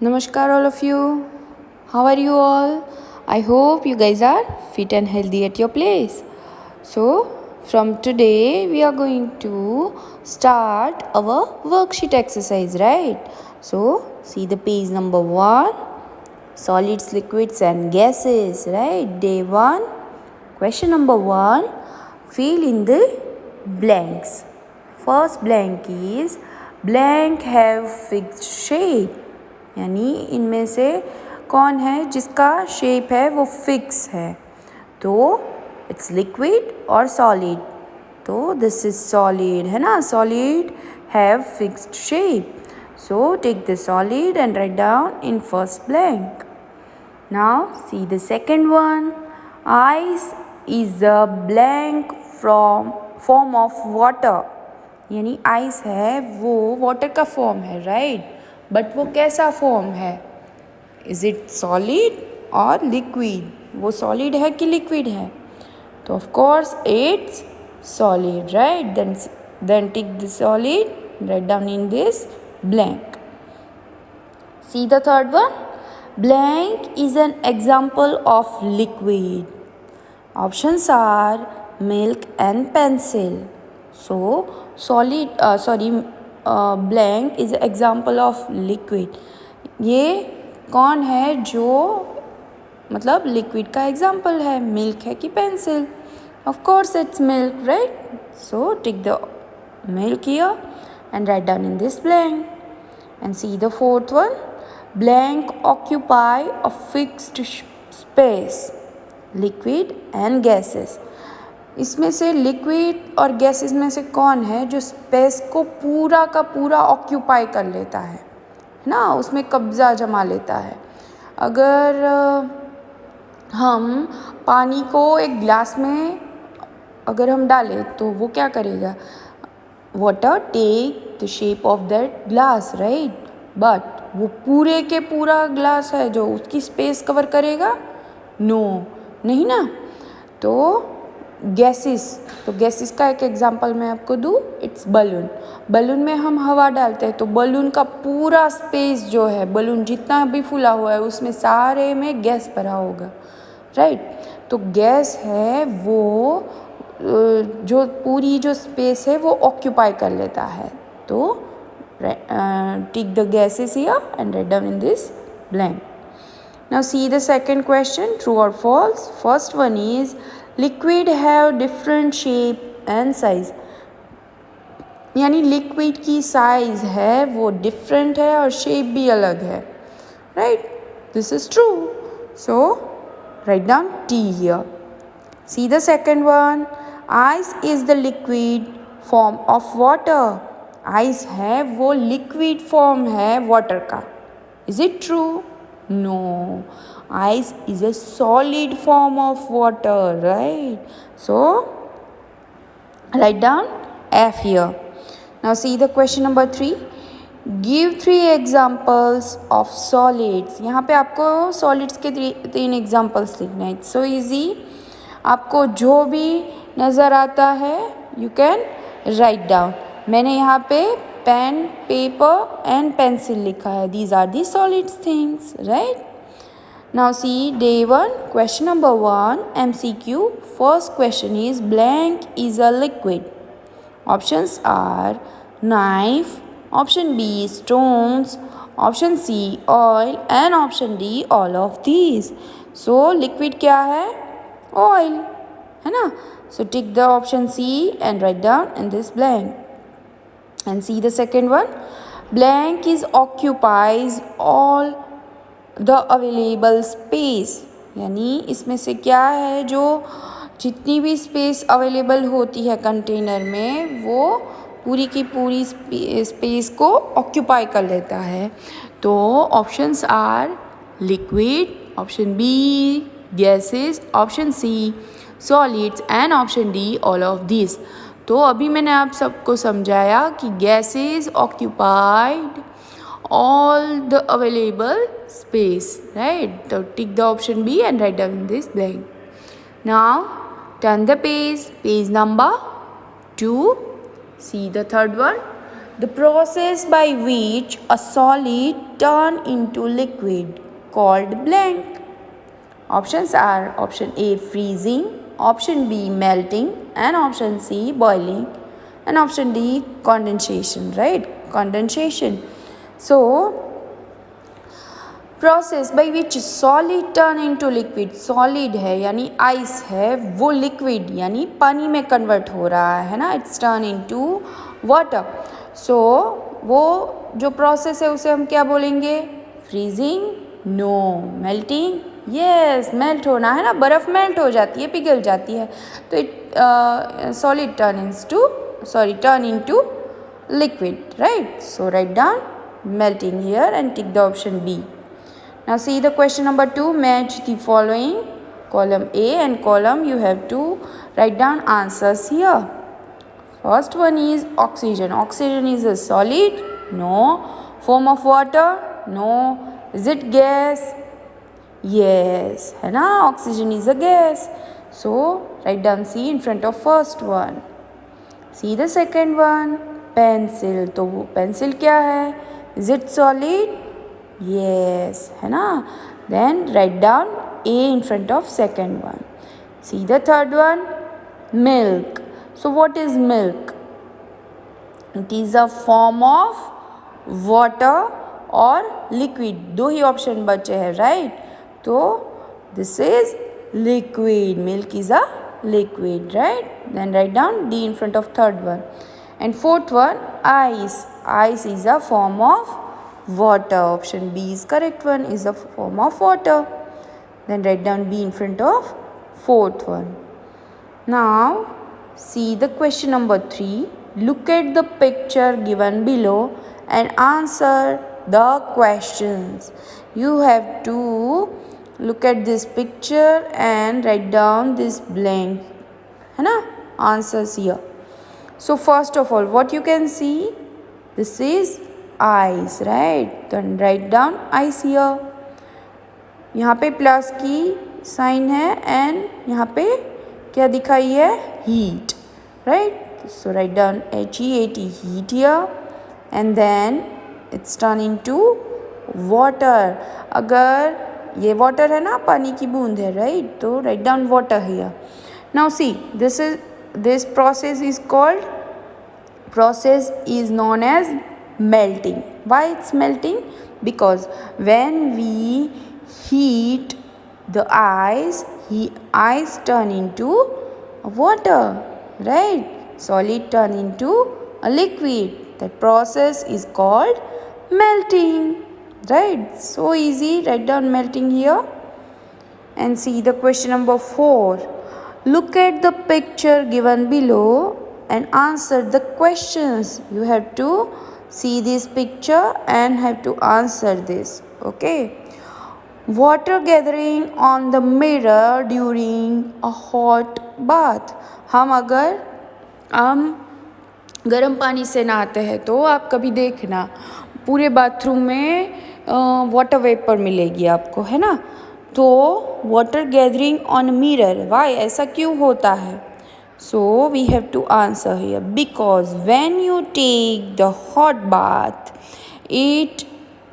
Namaskar, all of you. How are you all? I hope you guys are fit and healthy at your place. So, from today, we are going to start our worksheet exercise, right? So, see the page number 1, solids, liquids, and gases, right? Day 1. Question number 1, fill in the blanks. First blank is blank have fixed shape. यानी इनमें से कौन है जिसका shape है वो fix है, तो इट्स लिक्विड और सॉलिड. तो दिस इज सॉलिड है ना, solid have fixed shape. So take the solid and write down in first blank. Now see the second one. Ice is a blank form of water. यानी ice है वो water का form है, right? But वो कैसा form है? Is it solid और liquid? वो सॉलिड है कि लिक्विड है? तो of course it's solid, right? Then tick the solid, write down in this blank. See the third one. Blank is an example of liquid. Options are milk and pencil. So blank is example of liquid. ये कौन है जो मतलब liquid का example है? Milk है कि pencil? Of course it's milk, right? So tick the milk here and write down in this blank. And see the fourth one. Blank occupy a fixed space. Liquid and gases. इसमें से liquid और gases में से कौन है जो space को पूरा का पूरा ऑक्यूपाई कर लेता है ना, उसमें कब्जा जमा लेता है? अगर हम पानी को एक ग्लास में अगर हम डालें तो वो क्या करेगा? Water take the shape of that glass, right? But वो पूरे के पूरा ग्लास है जो उसकी स्पेस कवर करेगा? नो, नहीं ना. तो गैसेस का एक एग्जांपल मैं आपको दूँ, इट्स बलून. बलून में हम हवा डालते हैं तो बलून का पूरा स्पेस जो है, बलून जितना भी फूला हुआ है उसमें सारे में गैस भरा होगा, राइट? तो गैस है वो जो पूरी जो स्पेस है वो ऑक्यूपाई कर लेता है. तो tick the gases here and write down in this blank. Now see the second question, true or false. First one is liquid have different shape and size. यानी लिक्विड की साइज है वो डिफरेंट है और शेप भी अलग है, right? This is true. So write down T here. See the second one. Ice is the liquid form of water. Ice है वो लिक्विड फॉर्म है वाटर का. Is it true? No, ice is a solid form of water, right? So, write down F here. Now see the question number 3. Give 3 examples of solids. यहाँ पे आपको solids के 3 examples लिखना है. It's so easy. आपको जो भी नज़र आता है you can write down. मैंने यहाँ पे पेन, पेपर एंड पेंसिल लिखा है. These are the solids things, right? Now see day 1. Question number 1 MCQ. First question is blank is a liquid. Options are knife, option B stones, option C oil and option D all of these. So liquid क्या है? Oil है ना. So tick the option C and write down in this blank. And see the second one. Blank is occupies all the available space. यानी इसमें से क्या है जो जितनी भी स्पेस अवेलेबल होती है कंटेनर में वो पूरी की पूरी स्पेस को ऑक्यूपाई कर लेता है. तो options are liquid, option B gases, option C solids and option D all of this. तो अभी मैंने आप सबको समझाया कि gases occupied all the available space, right? तो tick the option B and write down this blank. Now turn the page number 2. See the third one. the process by which a solid turn into liquid called blank. Options are option A freezing, option B melting, and option C boiling, and option D condensation, right? Condensation. So process by which solid turn into liquid, solid है यानी ice है, वो liquid यानी पानी में convert हो रहा है ना, it's turn into water. So वो जो प्रोसेस है उसे हम क्या बोलेंगे? Freezing? No. Melting? Yes, melt होना है ना, बर्फ़ मेल्ट हो जाती है, पिघल जाती है, तो it solid turn into liquid, right? So write down melting here and tick the option B. Now see the question number 2. Match the following, column A and column. You have to write down answers here. First one is oxygen. Oxygen is a solid? No. Form of water? No. Is it gas? Yes, है ना, oxygen is a gas. So write down C in front of first one. See the second one, pencil. तो वो pencil क्या है? Is it solid? Yes, है ना. Then write down A in front of second one. See the third one, milk. So what is milk? It is a form of water और liquid. दो ही option बचे हैं, right? तो this is liquid. Milk is a liquid, right? Then write down D in front of third one. And fourth one, ice. Ice is a form of water. Option B is correct one, is a form of water. Then write down B in front of fourth one. Now see the question number 3. Look at the picture given below and answer the questions. You have to look at this picture and write down this blank, है ना, answers here. So first of all, what you can see, this is ice, right? Then write down ice here. यहाँ पे plus की sign है and यहाँ पे क्या दिखाई है? Heat, right? So write down HEAT, heat here, and then it's turned into water. अगर ये water है ना, पानी की बूंद है, right? तो write down water here. Now see, this process is known as melting. Why it's melting? Because when we heat the ice turn into water, right? Solid turn into a liquid. That process is called melting, right? So easy. Write down melting here. And see the question number 4. Look at the picture given below and answer the questions. You have to see this picture and have to answer this. Okay. Water gathering on the mirror during a hot bath. हम गर्म पानी से नहाते हैं तो आप कभी देखना पूरे बाथरूम में वाटर वेपर मिलेगी आपको, है ना. तो water gathering on mirror, why, ऐसा क्यों होता है? So we have to answer here, because when you take the hot bath it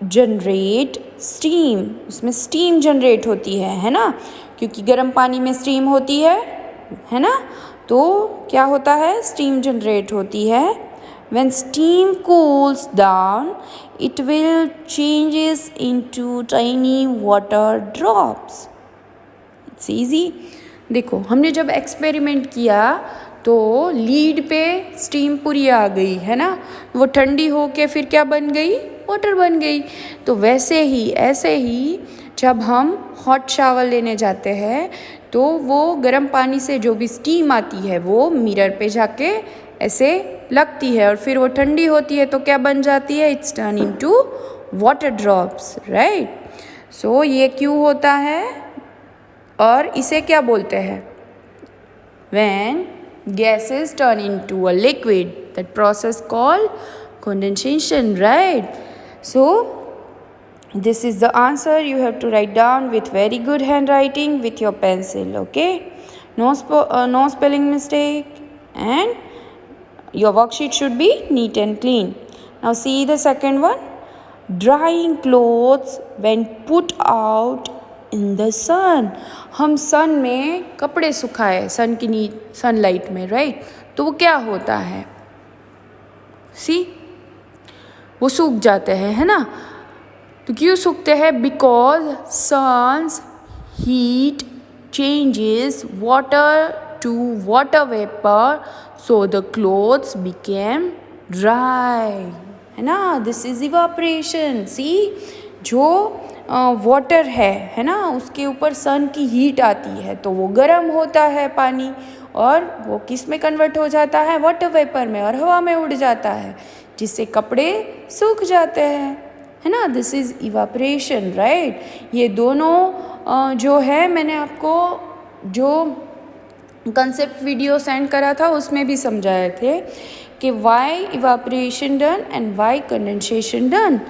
generate steam. उसमें स्टीम जनरेट होती है ना, क्योंकि गर्म पानी में स्टीम होती है ना. तो क्या होता है? स्टीम जनरेट होती है. When steam cools down, it will changes into tiny water drops. It's easy. देखो, हमने जब एक्सपेरिमेंट किया तो लीड पे स्टीम पूरी आ गई, है ना. वो ठंडी होके फिर क्या बन गई? वाटर बन गई. तो वैसे ही ऐसे ही जब हम हॉट शावर लेने जाते हैं तो वो गर्म पानी से जो भी स्टीम आती है वो मिरर पे जाके ऐसे लगती है और फिर वो ठंडी होती है तो क्या बन जाती है? It's turn into water drops, right. So ये क्यों होता है और इसे क्या बोलते हैं? When gases turn into a liquid, that process called condensation, right? So this is the answer. You have to write down with very good handwriting with your pencil, okay? No spelling mistake, and your worksheet should be neat and clean. Now see the second one. Drying clothes when put out in the sun. हम सन में कपड़े सुखाए, sunlight में, right? तो वो क्या होता है? सी, वो सूख जाते हैं, है ना? तो क्यों सूखते हैं? Because sun's heat changes water to water vapor, so the clothes became dry, है ना? This is evaporation. See, जो वाटर है ना, उसके ऊपर सन की हीट आती है तो वो गर्म होता है पानी, और वो किस में कन्वर्ट हो जाता है? वाटर वेपर में, और हवा में उड़ जाता है, जिससे कपड़े सूख जाते हैं, है ना? This is evaporation, right? ये दोनों जो है, मैंने आपको जो कंसेप्ट वीडियो सेंड करा था उसमें भी समझाए थे कि why evaporation done and why condensation done,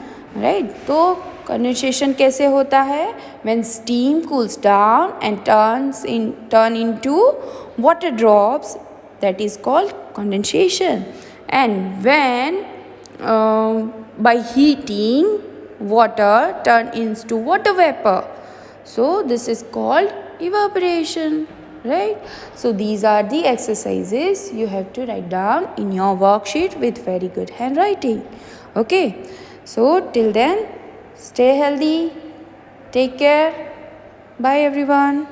right? तो कंडेंसेशन कैसे होता है? When steam cools down and turn into water drops, that is called condensation. And when by heating water turn into water vapor, so this is called evaporation, right? So these are the exercises you have to write down in your worksheet with very good handwriting. Okay, so till then, stay healthy, take care, bye everyone.